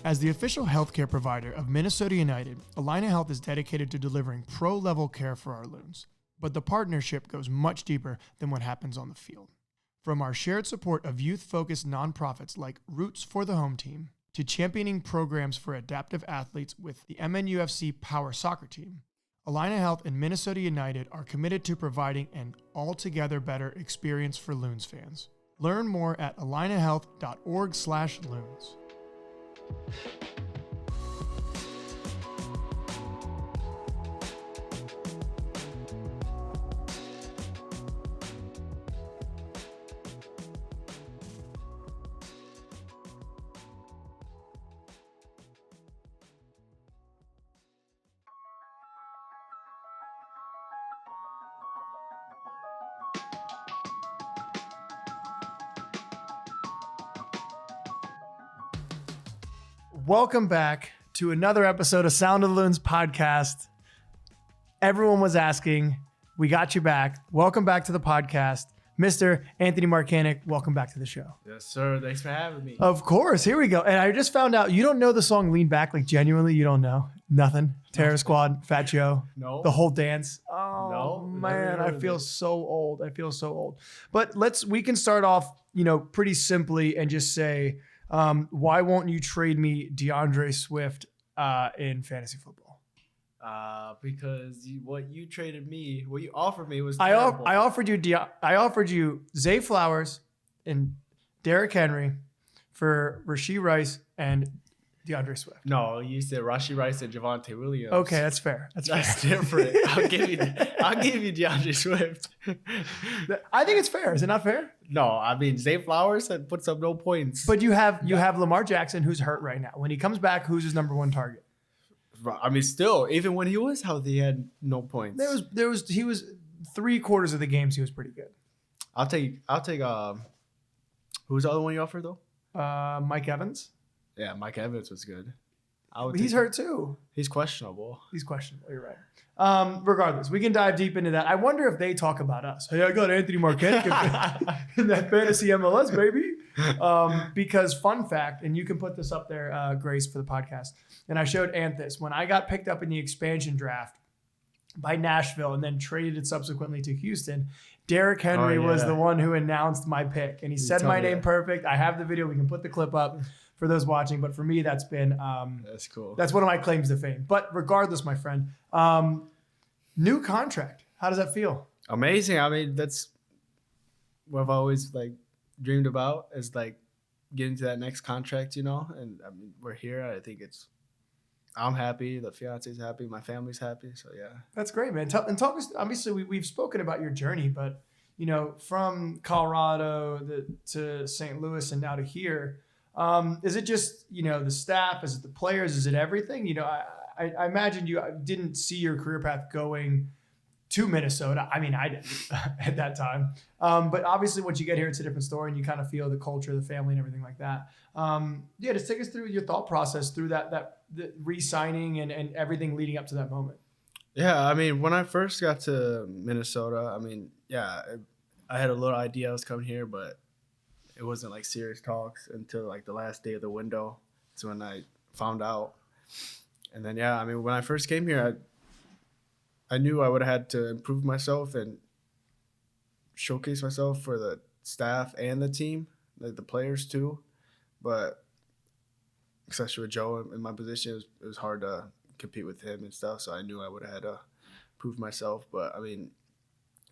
As the official healthcare provider of Minnesota United, Allina Health is dedicated to delivering pro-level care for our loons. But the partnership goes much deeper than what happens on the field. From our shared support of youth-focused nonprofits like Roots for the Home Team, to championing programs for adaptive athletes with the MNUFC Power Soccer Team, Allina Health and Minnesota United are committed to providing an altogether better experience for Loons fans. Learn more at allinahealth.org/loons. Welcome back to another episode of Sound of the Loons podcast. Everyone was asking, we got you back. Welcome back to the podcast. Mr. Anthony Markanich, welcome back to the show. Yes, sir. Thanks for having me. Of course. Here we go. And I just found out you don't know the song Lean Back. Like, genuinely, you don't know? Nothing? Terror Squad, Fat Joe, No. the whole dance. Oh, No, man, never I heard feel of it. so old. I feel so old. But we can start off, pretty simply and just say, why won't you trade me DeAndre Swift in fantasy football? Because what you offered me was I terrible. offered you Zay Flowers and Derrick Henry for Rashee Rice and DeAndre Swift. No, you said Rashee Rice and Javonte Williams. Okay, that's fair. That's different. I'll give you DeAndre Swift. I think it's fair. Is it not fair? No, I mean Zay Flowers had puts up no points. But you have Lamar Jackson, who's hurt right now. When he comes back, who's his number one target? I mean, still, even when he was healthy, he had no points. He was 3/4 of the games he was pretty good. I'll take who's the other one you offered though? Mike Evans. Yeah, Mike Evans was good. He's hurt too. He's questionable. He's questionable. You're right. Regardless, we can dive deep into that. I wonder if they talk about us. Hey, I got Anthony Markanich in that fantasy MLS, baby. Because fun fact, and you can put this up there, Grace, for the podcast. And I showed Ant this. When I got picked up in the expansion draft by Nashville and then traded subsequently to Houston, Derrick Henry was the one who announced my pick. And he said my name perfect. I have the video. We can put the clip up for those watching. But for me, that's been that's cool. That's one of my claims to fame. But regardless, my friend, new contract. How does that feel? Amazing. I mean, that's what I've always dreamed about, is getting to that next contract, And I mean, we're here. I think I'm happy. The fiance's happy. My family's happy. So yeah, that's great, man. Talk us. Obviously, we've spoken about your journey, but from Colorado to St. Louis and now to here, is it just the staff? Is it the players? Is it everything? I imagine you didn't see your career path going to Minnesota. I mean, I didn't at that time. But obviously once you get here, it's a different story and you kind of feel the culture, the family and everything like that. Just take us through your thought process through the re-signing and everything leading up to that moment. Yeah. I mean, when I first got to Minnesota, I had a little idea I was coming here, but it wasn't serious talks until the last day of the window. That's when I found out. And then, when I first came here, I knew I would have had to improve myself and showcase myself for the staff and the team, the players too. But especially with Joe in my position, it was hard to compete with him and stuff. So I knew I would have had to prove myself. But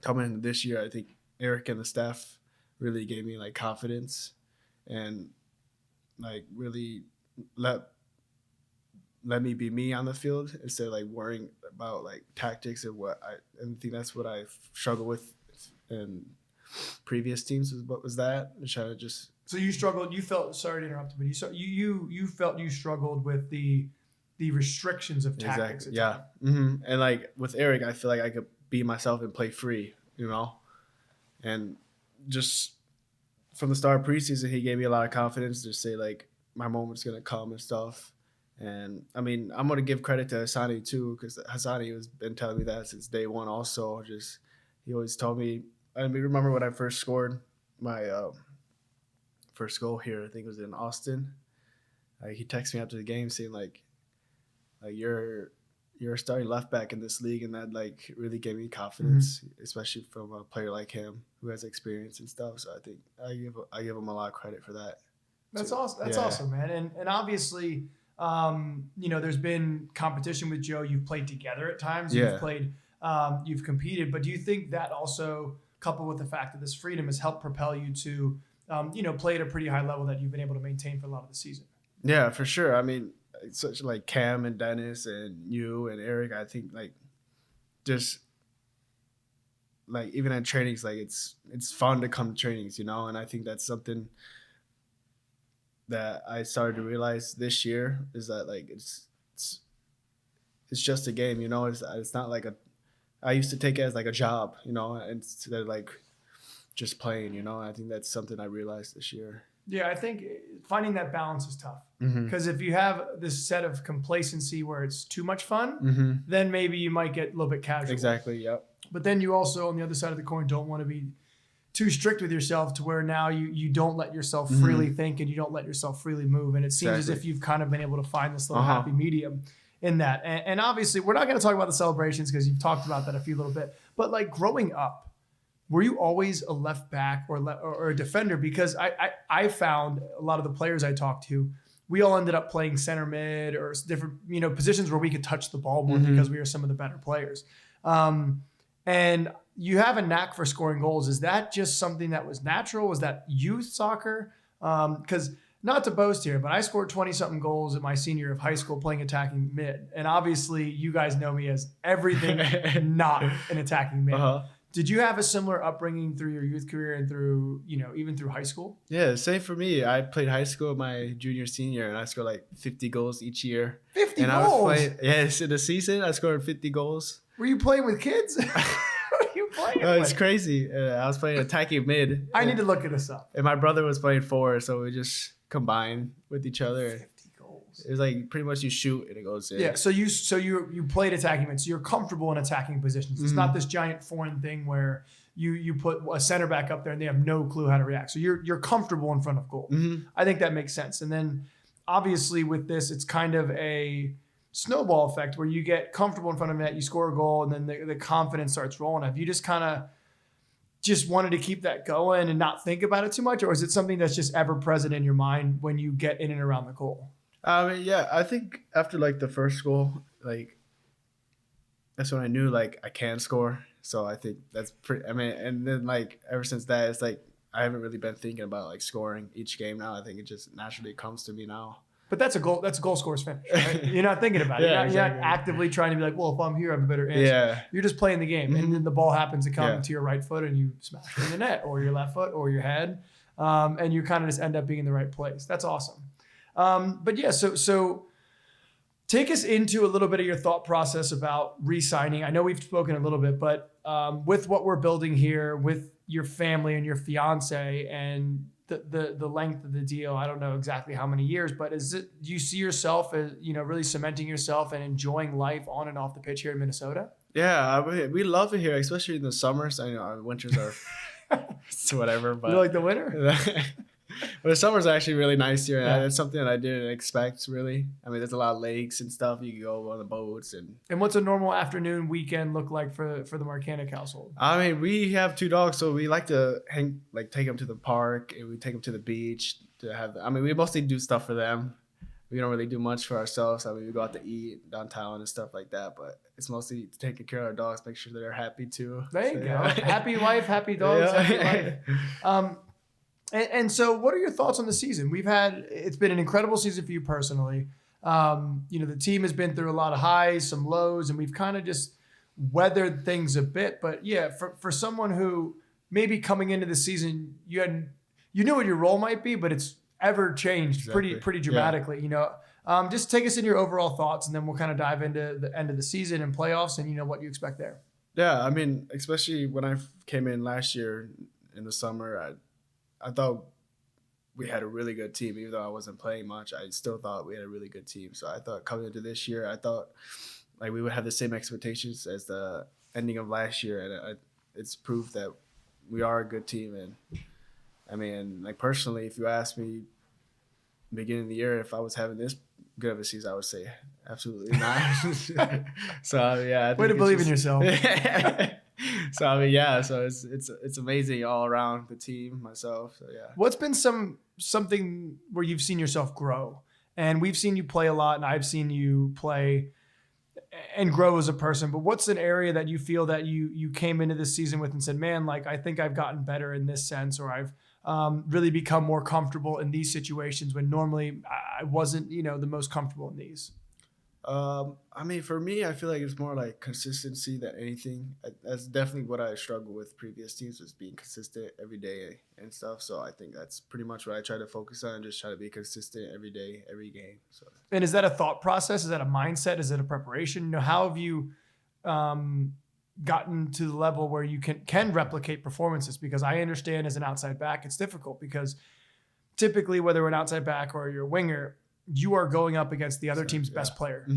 coming into this year, I think Eric and the staff really gave me confidence and really let me be me on the field instead of worrying about tactics and I think that's what I struggled with in previous teams was that trying to just. So you struggled. You felt, sorry to interrupt, but you felt you struggled with the restrictions of tactics. Exactly. Yeah. Mm-hmm. And with Eric, I feel like I could be myself and play free, and just from the start of preseason, he gave me a lot of confidence to say my moment's gonna come and stuff. And I mean, I'm gonna give credit to Hassani too, because Hassani has been telling me that since day one. Also, just he always told me. I mean, remember when I first scored my first goal here? I think it was in Austin. He texted me after the game saying like you're a starting left back in this league, and that like really gave me confidence, especially from a player like him who has experience and stuff. So I think I give him a lot of credit for that. That's awesome. That's awesome, man. And obviously, there's been competition with Joe. You've played together at times. Yeah. You've played, you've competed. But do you think that also, coupled with the fact that this freedom has helped propel you to, play at a pretty high level that you've been able to maintain for a lot of the season? Yeah, for sure. I mean, such like Cam and Dennis and you and Eric, I think like just like even at trainings, like it's fun to come to trainings, and I think that's something that I started to realize this year is that like it's just a game, it's not like I used to take it as like a job, instead of like just playing, I think that's something I realized this year. Yeah, I think finding that balance is tough Mm-hmm. because if you have this set of complacency where it's too much fun, then maybe you might get a little bit casual. Exactly. Yep. But then you also, on the other side of the coin, don't want to be too strict with yourself to where now you don't let yourself freely think and you don't let yourself freely move. And it seems as if you've kind of been able to find this little happy medium in that. And obviously, we're not going to talk about the celebrations because you've talked about that a few little bit. But like growing up, were you always a left back or a defender? Because I found a lot of the players I talked to, we all ended up playing center mid or different positions where we could touch the ball more because we were some of the better players. And you have a knack for scoring goals. Is that just something that was natural? Was that youth soccer? Because not to boast here, but I scored 20-something goals in my senior year of high school playing attacking mid. And obviously, you guys know me as everything not an attacking mid. Did you have a similar upbringing through your youth career and through, even through high school? Yeah, same for me. I played high school my junior, senior, and I scored like 50 goals each year. 50 and goals? I was playing, yes, in the season, I scored 50 goals. Were you playing with kids? What are you playing with? It's crazy. I was playing attacking mid. I need to look this up. And my brother was playing forward, so we just combined with each other. 50 goals. It was like pretty much you shoot and it goes in. Yeah, so you played attacking mid, so you're comfortable in attacking positions. It's not this giant foreign thing where you put a center back up there and they have no clue how to react. So you're comfortable in front of goal. I think that makes sense. And then obviously with this, it's kind of a snowball effect where you get comfortable in front of net, you score a goal, and then the confidence starts rolling. Have you just kind of just wanted to keep that going and not think about it too much? Or is it something that's just ever present in your mind when you get in and around the goal? Yeah, I think after like the first goal, like that's when I knew like I can score. So I think that's pretty, and then like ever since that, it's like I haven't really been thinking about like scoring each game now. I think it just naturally comes to me now. But that's a goal scorer's finish, right? You're not thinking about it. You're not actively trying to be like, well, if I'm here, I have a better answer. Yeah. You're just playing the game. And then the ball happens to come to your right foot and you smash it in the net or your left foot or your head. And you kind of just end up being in the right place. That's awesome. But yeah, so take us into a little bit of your thought process about re-signing. I know we've spoken a little bit, but with what we're building here, with your family and your fiance and the length of the deal, I don't know exactly how many years, but do you see yourself as, really cementing yourself and enjoying life on and off the pitch here in Minnesota? Yeah, we love it here, especially in the summers. I know our winters are it's whatever, but you like the winter? But the summer's actually really nice here. Yeah. It's something that I didn't expect, really. I mean, there's a lot of lakes and stuff. You can go on the boats. And what's a normal afternoon weekend look like for the Markanich household? I mean, we have 2 dogs, so we like to take them to the park, and we take them to the beach to have. We mostly do stuff for them. We don't really do much for ourselves. I mean, we go out to eat downtown and stuff like that, but it's mostly taking care of our dogs, make sure they're happy too. There you go. Happy wife, happy dogs, happy life. And so what are your thoughts on the season? It's been an incredible season for you personally. The team has been through a lot of highs, some lows, and we've kind of just weathered things a bit. But yeah, for someone who maybe coming into the season, you knew what your role might be, but it's ever changed pretty dramatically. Yeah. Just take us in your overall thoughts, and then we'll kind of dive into the end of the season and playoffs and what you expect there. Yeah, especially when I came in last year in the summer, I thought we had a really good team. Even though I wasn't playing much, I still thought we had a really good team. So I thought coming into this year, I thought like we would have the same expectations as the ending of last year, and it's proof that we are a good team. And I mean, like personally, if you ask me beginning of the year if I was having this good of a season, I would say absolutely not. So yeah, I way to believe in yourself. So I mean, yeah, so it's amazing all around, the team, myself. So yeah. What's been something where you've seen yourself grow? And we've seen you play a lot, and I've seen you play and grow as a person. But what's an area that you feel that you came into this season with and said, man, like I think I've gotten better in this sense, or I've really become more comfortable in these situations when normally I wasn't, the most comfortable in these? I mean, for me, I feel like it's more like consistency than anything. That's definitely what I struggled with previous teams, was being consistent every day and stuff. So I think that's pretty much what I try to focus on, just try to be consistent every day, every game. So. And is that a thought process? Is that a mindset? Is it a preparation? How have you gotten to the level where you can replicate performances? Because I understand as an outside back, it's difficult because typically whether we're an outside back or you're a winger, you are going up against the other team's best player,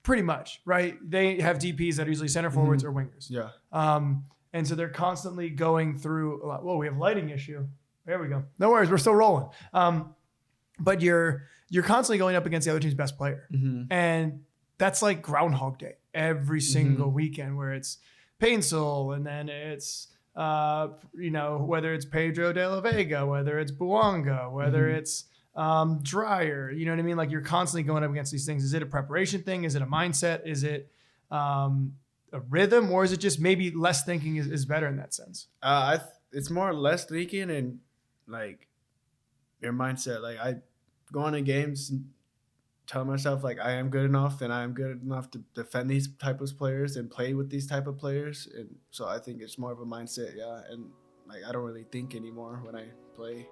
pretty much, right? They have DPs that are usually center forwards or wingers. Yeah. And so they're constantly going through a lot. Whoa, we have a lighting issue. There we go. No worries, we're still rolling. But you're constantly going up against the other team's best player. And that's like Groundhog Day every single weekend, where it's Painsel, and then it's whether it's Pedro de la Vega, whether it's Buanga, whether it's Dryer, you know what I mean? Like you're constantly going up against these things. Is it a preparation thing? Is it a mindset? Is it a rhythm, or is it just maybe less thinking is better in that sense? It's more less thinking and like your mindset. Like I go on in games and tell myself like I am good enough, and I am good enough to defend these type of players and play with these type of players. And so I think it's more of a mindset. Yeah. And like, I don't really think anymore when I play.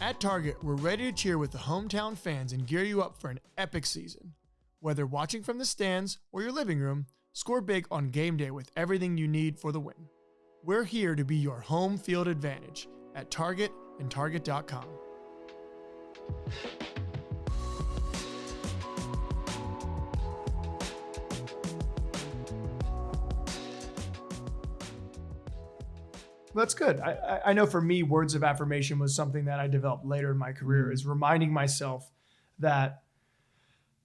At Target, we're ready to cheer with the hometown fans and gear you up for an epic season. Whether watching from the stands or your living room, score big on game day with everything you need for the win. We're here to be your home field advantage at Target and Target.com. That's good. I know for me, words of affirmation was something that I developed later in my career, is reminding myself that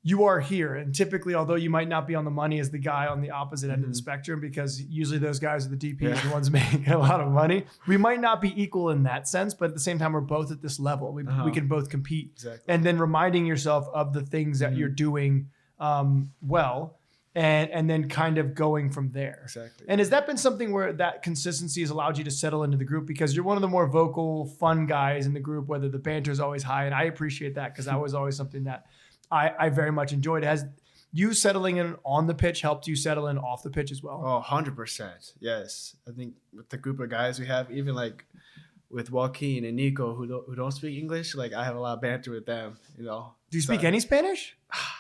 you are here. And typically, although you might not be on the money as the guy on the opposite end of the spectrum, because usually those guys are the DPs, the ones making a lot of money, we might not be equal in that sense, but at the same time, we're both at this level. We can both compete. Exactly. And then reminding yourself of the things that you're doing well, and then kind of going from there. Exactly. And has that been something where that consistency has allowed you to settle into the group? Because you're one of the more vocal, fun guys in the group, whether the banter is always high. And I appreciate that, because that was always something that I very much enjoyed. Has you settling in on the pitch helped you settle in off the pitch as well? Oh, 100%. Yes. I think with the group of guys we have, even like with Joaquin and Nico, who don't speak English, like I have a lot of banter with them, Do you speak any Spanish?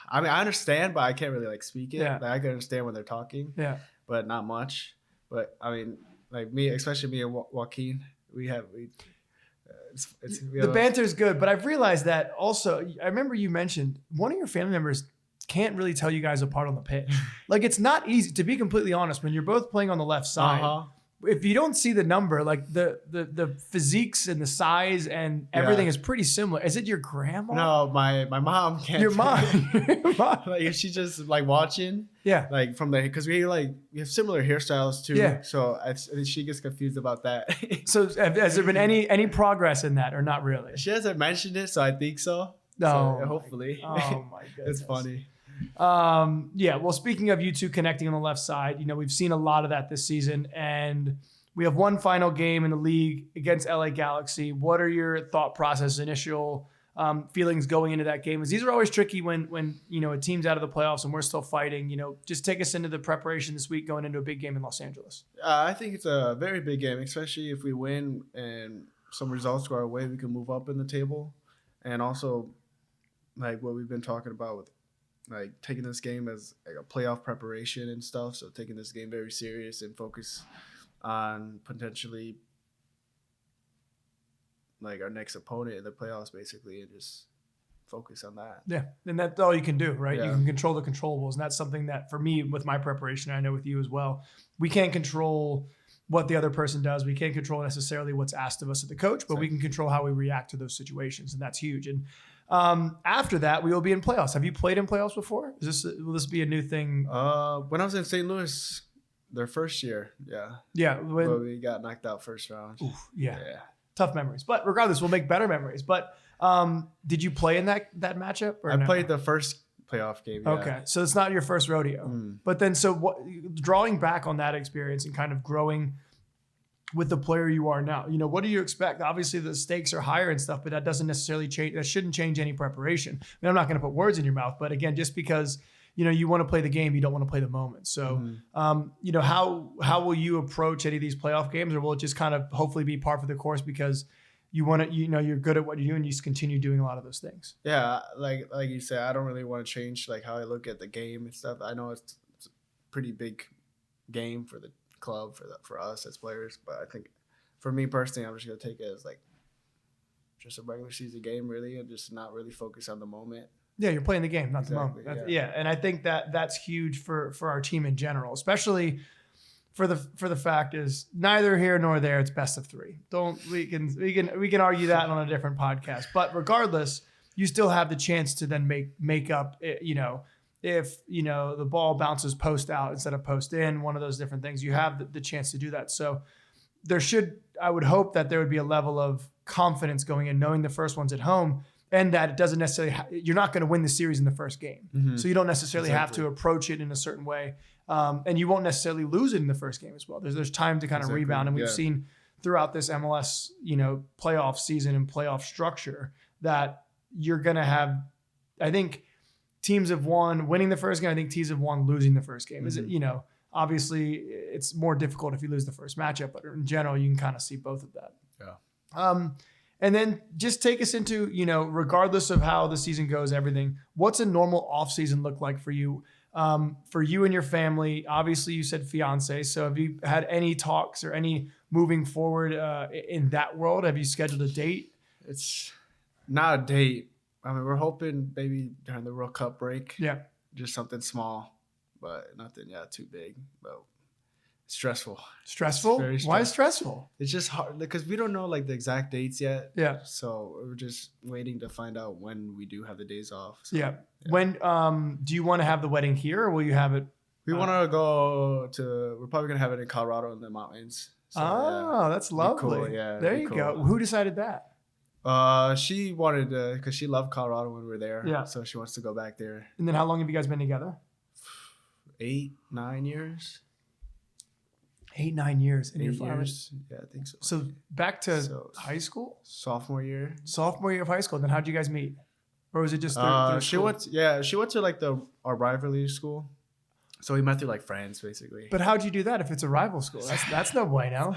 I mean, I understand, but I can't really like speak it. Yeah. Like, I can understand when they're talking, but not much. But I mean, like me, especially me and Joaquin, the banter is good, but I've realized that also. I remember you mentioned one of your family members can't really tell you guys apart on the pitch. Like it's not easy, to be completely honest, when you're both playing on the left side. If you don't see the number, like the physiques and the size and everything is pretty similar. Is it your grandma? No, my mom can't. Your mom. Like if she just like watching. Yeah. Like because we have similar hairstyles too. Yeah. So she gets confused about that. So has there been any progress in that, or not really? She hasn't mentioned it, so I think so. No. So hopefully. Oh my goodness. It's funny. Well, speaking of you two connecting on the left side, we've seen a lot of that this season, and we have one final game in the league against LA Galaxy. What are your thought process, initial feelings going into that game? Because these are always tricky when a team's out of the playoffs and we're still fighting. Just take us into the preparation this week going into a big game in Los Angeles. I think it's a very big game, especially if we win and some results go our way, we can move up in the table. And also, like what we've been talking about with like taking this game as like a playoff preparation and stuff. So taking this game very serious and focus on potentially like our next opponent in the playoffs, basically, and just focus on that. Yeah, and that's all you can do, right? Yeah. You can control the controllables, and that's something that for me with my preparation, I know with you as well, we can't control what the other person does. We can't control necessarily what's asked of us as the coach, but we can control how we react to those situations, and that's huge. And after that, we will be in playoffs. Have you played in playoffs before? Will this be a new thing? When I was in St. Louis, their first year, Yeah, but we got knocked out first round. Oof, yeah. Tough memories, but regardless, we'll make better memories. But did you play in that matchup? Or I played the first playoff game. Yeah. Okay, so it's not your first rodeo. But then, so what? Drawing back on that experience and kind of growing with the player you are now, what do you expect? Obviously, the stakes are higher and stuff, but that doesn't necessarily change. That shouldn't change any preparation. I mean, I'm not going to put words in your mouth, but again, just because you want to play the game, you don't want to play the moment. So, how will you approach any of these playoff games, or will it just kind of hopefully be par for the course because you want to, you're good at what you do and you just continue doing a lot of those things? Yeah, like you said, I don't really want to change like how I look at the game and stuff. I know it's a pretty big game for the club for us as players, but I think for me personally, I'm just gonna take it as like just a regular season game, really, and just not really focus on the moment. Yeah, you're playing the game, not the moment. Yeah, and I think that's huge for our team in general, especially for the fact is neither here nor there. It's best of three. We can argue that on a different podcast, but regardless, you still have the chance to then make up. If the ball bounces post out instead of post in, one of those different things, you have the chance to do that. So I would hope that there would be a level of confidence going in, knowing the first one's at home. And that it doesn't necessarily, you're not going to win the series in the first game. So you don't necessarily have to approach it in a certain way. And you won't necessarily lose it in the first game as well. There's time to kind of rebound. And we've seen throughout this MLS, playoff season and playoff structure that you're going to have, I think teams have won winning the first game. I think teams have won losing the first game. Is it, obviously it's more difficult if you lose the first matchup, but in general, you can kind of see both of that. Yeah. And then just take us into, regardless of how the season goes, everything, what's a normal off season look like for you and your family? Obviously you said fiance. So have you had any talks or any moving forward in that world? Have you scheduled a date? It's not a date. I mean, we're hoping maybe during the World Cup break. Yeah. Just something small, but nothing, too big, but stressful. Stressful? Why is stressful? It's just hard because we don't know like the exact dates yet. Yeah. So we're just waiting to find out when we do have the days off. So, yeah. When do you want to have the wedding here, or will you have it? We want to go to. We're probably gonna have it in Colorado in the mountains. So, that's lovely. Cool. Yeah. There you go. Who decided that? She wanted to because she loved Colorado when we were there. Yeah. So she wants to go back there. And then how long have you guys been together? 8-9 years. 8-9 years in 8 your years. Yeah, I think so. So back to high school? Sophomore year of high school. Then how'd you guys meet? Or was it just through she school? She went to like our rivalry school. So we met through like friends basically. But how'd you do that if it's a rival school? That's no bueno.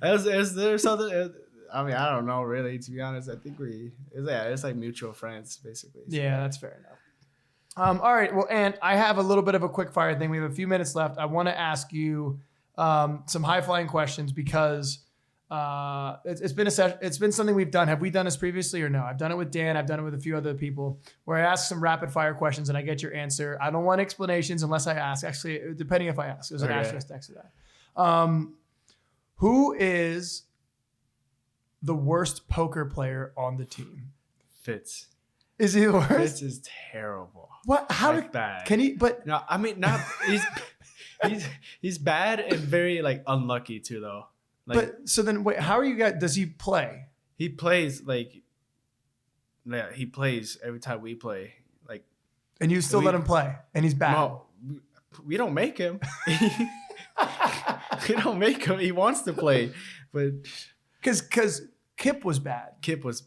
Is there something I mean, I don't know really, to be honest. I think it's like mutual friends basically. So. Yeah, that's fair enough. All right. Well, and I have a little bit of a quick fire thing. We have a few minutes left. I want to ask you some high flying questions because it's been something we've done. Have we done this previously or no? I've done it with Dan. I've done it with a few other people where I ask some rapid fire questions and I get your answer. I don't want explanations unless I ask. Actually, depending if I ask, there's an asterisk next to that. Who is the worst poker player on the team? Fitz. Is he the worst? Fitz is terrible. What? How bad? Can he? But no, I mean, not he's bad and very like unlucky too, though. Like, but so then, wait, how are you guys? Does he play? He plays he plays every time we play. Like, and you still let him play, and he's bad. No, we don't make him. We don't make him. He wants to play, but because Kip was bad. Kip was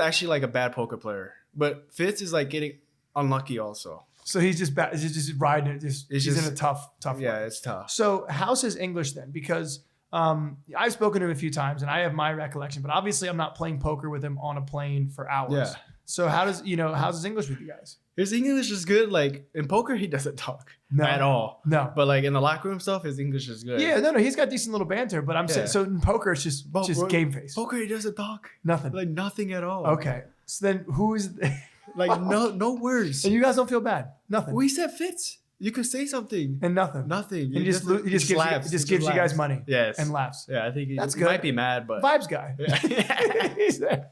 actually like a bad poker player, but Fitz is like getting unlucky also. So he's just bad. He's just riding it. He's in a tough Yeah, way. It's tough. So how's his English then? Because I've spoken to him a few times and I have my recollection, but obviously I'm not playing poker with him on a plane for hours. Yeah. So how's his English with you guys? His English is good. Like in poker, he doesn't talk at all. No. But like in the locker room stuff, his English is good. Yeah, no, he's got decent little banter. But I'm saying, so in poker, it's just game face. Poker, he doesn't talk. Nothing. Like nothing at all. Okay. So then who's like no words. And you guys don't feel bad. Nothing. We said fits. You could say something. And nothing. Nothing. And he just gives you guys money. Yes. And laughs. Yeah, I think he good. might be mad, but vibes guy. Yeah. He's there.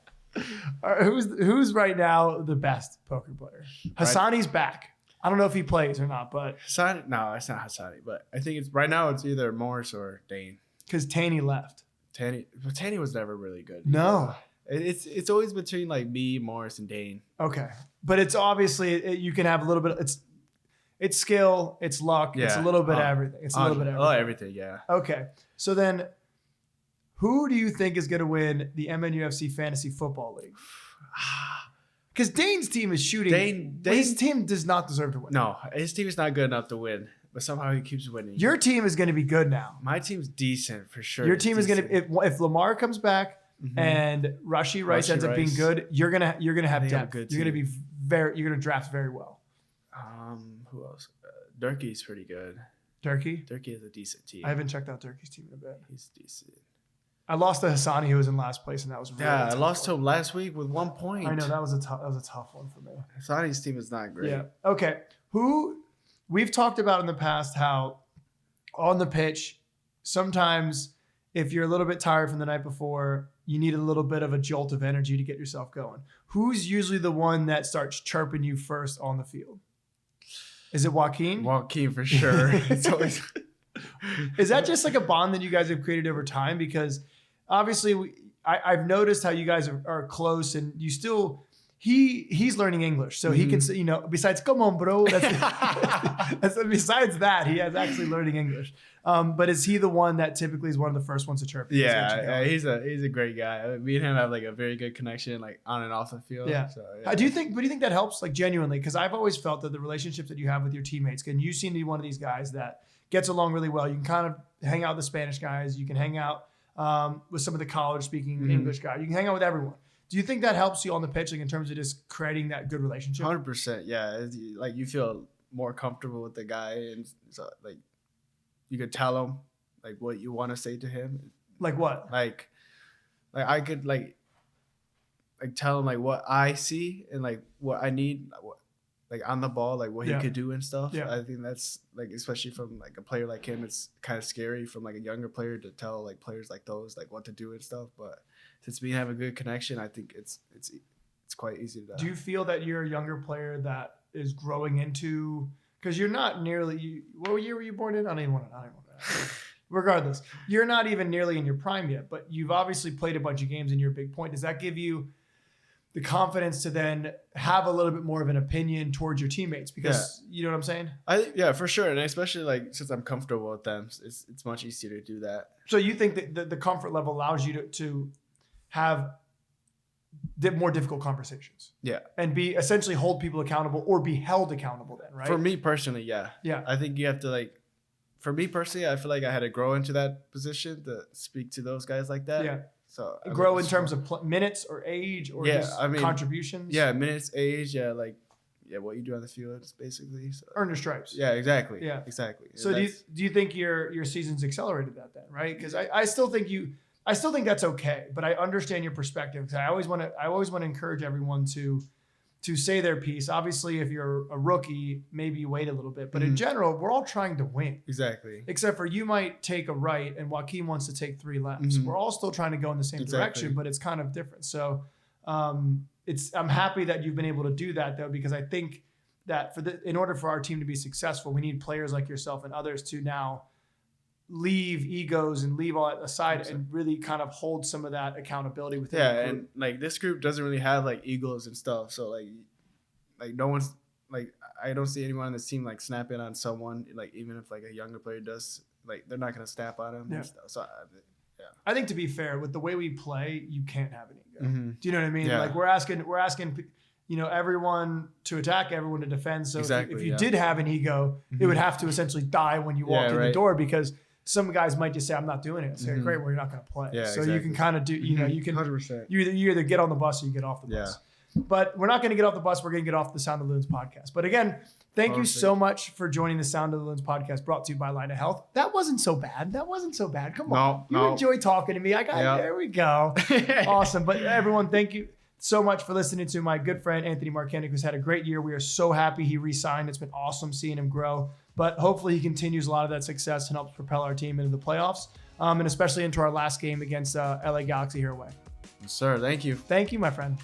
All right, who's right now the best poker player? Hassani's back. I don't know if he plays or not, but Hassani, no, it's not Hassani. But I think right now it's either Morris or Dane. Because Taney left. Taney was never really good. No, it's always between like me, Morris, and Dane. Okay, but it's obviously you can have a little bit. It's skill, it's luck, it's a little bit of everything. It's a little bit of everything. Everything, yeah. Okay, so then, who do you think is going to win the MNUFC Fantasy Football League? Because Dane's team is shooting. His team does not deserve to win. No, his team is not good enough to win, but somehow he keeps winning. Your team is going to be good now. My team's decent for sure. Your team is going to if Lamar comes back and Rashi Rice ends up being good, you're gonna have depth. You're gonna draft very well. Who else? Durkee's pretty good. Durkee is a decent team. I haven't checked out Durkee's team in a bit. He's decent. I lost to Hassani, who was in last place, and that was really tough. I lost to him last week with 1 point. I know that was a tough one for me. Hassani's team is not great. Yeah. Okay. We've talked about in the past how on the pitch, sometimes if you're a little bit tired from the night before, you need a little bit of a jolt of energy to get yourself going. Who's usually the one that starts chirping you first on the field? Is it Joaquin? Joaquin for sure. It's always. Is that just like a bond that you guys have created over time? Because obviously I've noticed how you guys are close, and you still he's learning English, so he can say, besides "come on, bro." Besides that, he has actually learning English. But is he the one that typically is one of the first ones to chirp? Yeah, he's a great guy. Me and him have like a very good connection, like on and off the field. Yeah. So, yeah. Do you think that helps, like genuinely? Because I've always felt that the relationships that you have with your teammates, and you seem to be one of these guys that gets along really well. You can kind of hang out with the Spanish guys. You can hang out with some of the college-speaking English guys. You can hang out with everyone. Do you think that helps you on the pitch, like in terms of just creating that good relationship? 100%. Yeah, like you feel more comfortable with the guy, and so like you could tell him like what you want to say to him. Like what? Like I could like tell him like what I see and like what I need, like on the ball, like what he could do and stuff. Yeah. I think that's like, especially from like a player like him, it's kind of scary from like a younger player to tell like players like those like what to do and stuff. But since we have a good connection, I think it's quite easy to. Do you feel that you're a younger player that is growing into? Because you're not nearly. What year were you born in? I don't even want to. Regardless, you're not even nearly in your prime yet. But you've obviously played a bunch of games, and you're a big point. Does that give you the confidence to then have a little bit more of an opinion towards your teammates? Because you know what I'm saying? Yeah, for sure. And especially like since I'm comfortable with them, it's much easier to do that. So you think that the comfort level allows you to have more difficult conversations? Yeah. And essentially hold people accountable or be held accountable then, right? For me personally, yeah. Yeah. I think you have to like, for me personally, I feel like I had to grow into that position to speak to those guys like that. Yeah. So grow in terms of minutes or age or contributions. Yeah, minutes, age, what you do on the field is basically. So. Earn your stripes. Yeah, exactly. Yeah, exactly. So do you think your season's accelerated that then, right? Because I still think that's okay, but I understand your perspective. Because I always want to encourage everyone to say their piece. Obviously, if you're a rookie, maybe you wait a little bit. But in general, we're all trying to win. Exactly. Except for you might take a right and Joaquin wants to take 3 lefts. We're all still trying to go in the same direction, but it's kind of different. So I'm happy that you've been able to do that, though, because I think that in order for our team to be successful, we need players like yourself and others to now leave egos and leave all that aside and really kind of hold some of that accountability within the group. And like this group doesn't really have like egos and stuff, so like no one's like, I don't see anyone on this team like snapping on someone, like even if like a younger player does, like they're not gonna snap on him and stuff. So I think, to be fair, with the way we play, you can't have an ego. Do you know what I mean? Yeah. Like we're asking everyone to attack, everyone to defend. So if you did have an ego, it would have to essentially die when you walked in the door, because some guys might just say, I'm not doing it. Say, great, well, you're not going to play. Yeah, so you can kind of do, you can 100%. You either get on the bus or you get off the bus. But we're not going to get off the bus. We're going to get off the Sound of the Loons podcast. But again, thank you so much for joining the Sound of the Loons podcast brought to you by Line of Health. That wasn't so bad. Come on. You enjoy talking to me. There we go. Awesome. But everyone, thank you so much for listening to my good friend, Anthony Markanich, who's had a great year. We are so happy he re-signed. It's been awesome seeing him grow. But hopefully he continues a lot of that success and helps propel our team into the playoffs, and especially into our last game against LA Galaxy here away. Yes, sir. Thank you. Thank you, my friend.